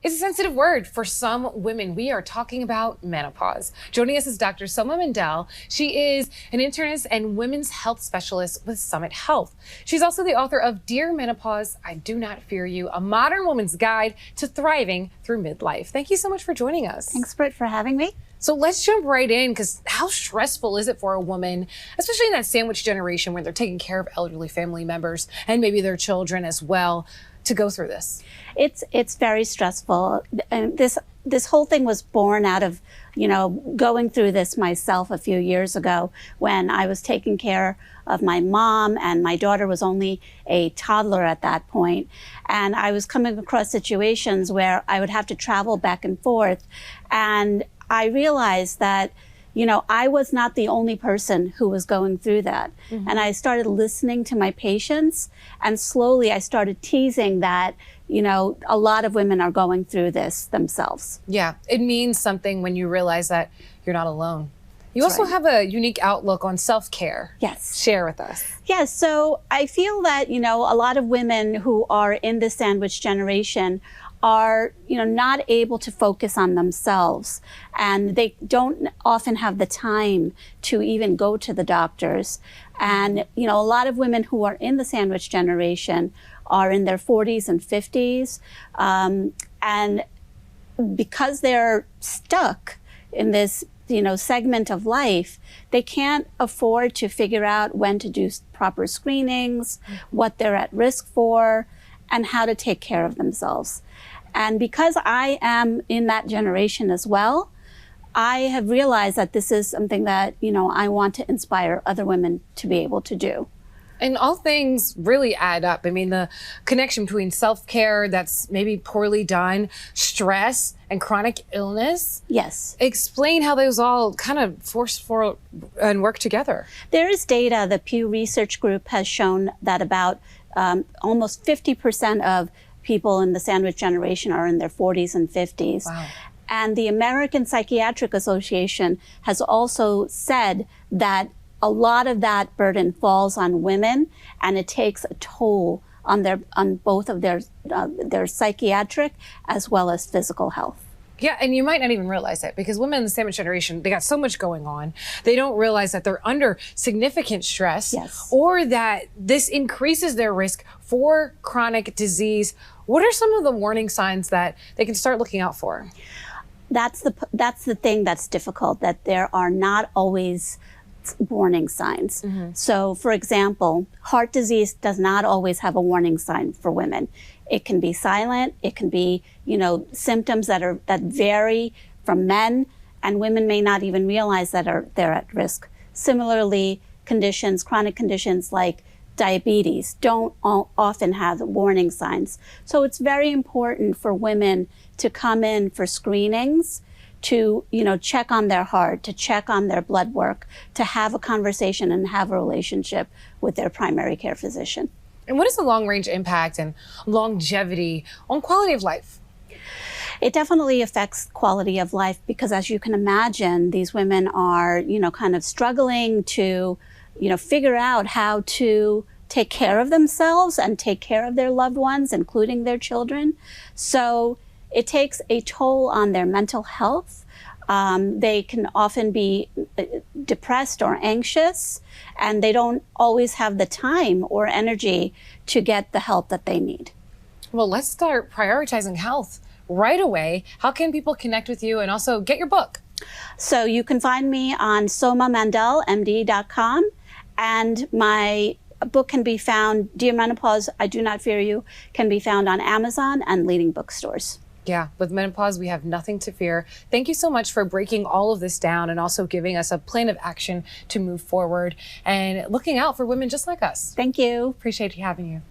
It's a sensitive word for some women. We are talking about menopause. Joining us is Dr. Soma Mandal. She is an internist and women's health specialist with Summit Health. She's also the author of Dear Menopause, I Do Not Fear You, a modern woman's guide to thriving through midlife. Thank you so much for joining us. Thanks, Britt, for having me. So let's jump right in, because how stressful is it for a woman, especially in that sandwich generation where they're taking care of elderly family members and maybe their children as well, to go through this? It's very stressful. And this whole thing was born out of, going through this myself a few years ago when I was taking care of my mom, and my daughter was only a toddler at that point. And I was coming across situations where I would have to travel back and forth. And I realized that, I was not the only person who was going through that. Mm-hmm. And I started listening to my patients, and slowly I started teasing that, a lot of women are going through this themselves. Yeah, it means something when you realize that you're not alone. You also have a unique outlook on self-care. Yes. Share with us. Yes, so I feel that, a lot of women who are in the sandwich generation are, not able to focus on themselves, and they don't often have the time to even go to the doctors. And, a lot of women who are in the sandwich generation are in their 40s and 50s. And because they're stuck in this, segment of life, they can't afford to figure out when to do proper screenings, what they're at risk for, and how to take care of themselves. And because I am in that generation as well, I have realized that this is something that, I want to inspire other women to be able to do. And all things really add up. I mean, the connection between self-care that's maybe poorly done, stress, and chronic illness. Yes. Explain how those all kind of force for and work together. There is data. The Pew Research Group has shown that about almost 50% of people in the sandwich generation are in their 40s and 50s. Wow. And the American Psychiatric Association has also said that a lot of that burden falls on women, and it takes a toll on both of their psychiatric as well as physical health. Yeah, and you might not even realize it, because women in the sandwich generation, they got so much going on. They don't realize that they're under significant stress. Yes. Or that this increases their risk for chronic disease. What are some of the warning signs that they can start looking out for? That's the thing that's difficult, that there are not always warning signs. Mm-hmm. So, for example, heart disease does not always have a warning sign for women. It can be silent. It can be, symptoms that vary from men, and women may not even realize that they're at risk. Similarly, chronic conditions like diabetes don't often have warning signs. So it's very important for women to come in for screenings, to check on their heart, to check on their blood work, to have a conversation and have a relationship with their primary care physician. And what is the long-range impact and longevity on quality of life? It definitely affects quality of life, because as you can imagine, these women are, kind of struggling to, figure out how to take care of themselves and take care of their loved ones, including their children. So it takes a toll on their mental health. They can often be depressed or anxious, and they don't always have the time or energy to get the help that they need. Well, let's start prioritizing health right away. How can people connect with you and also get your book? So you can find me on somamandelmd.com, and my book can be found, Dear Menopause, I Do Not Fear You, can be found on Amazon and leading bookstores. Yeah, with menopause, we have nothing to fear. Thank you so much for breaking all of this down and also giving us a plan of action to move forward and looking out for women just like us. Thank you. Appreciate having you.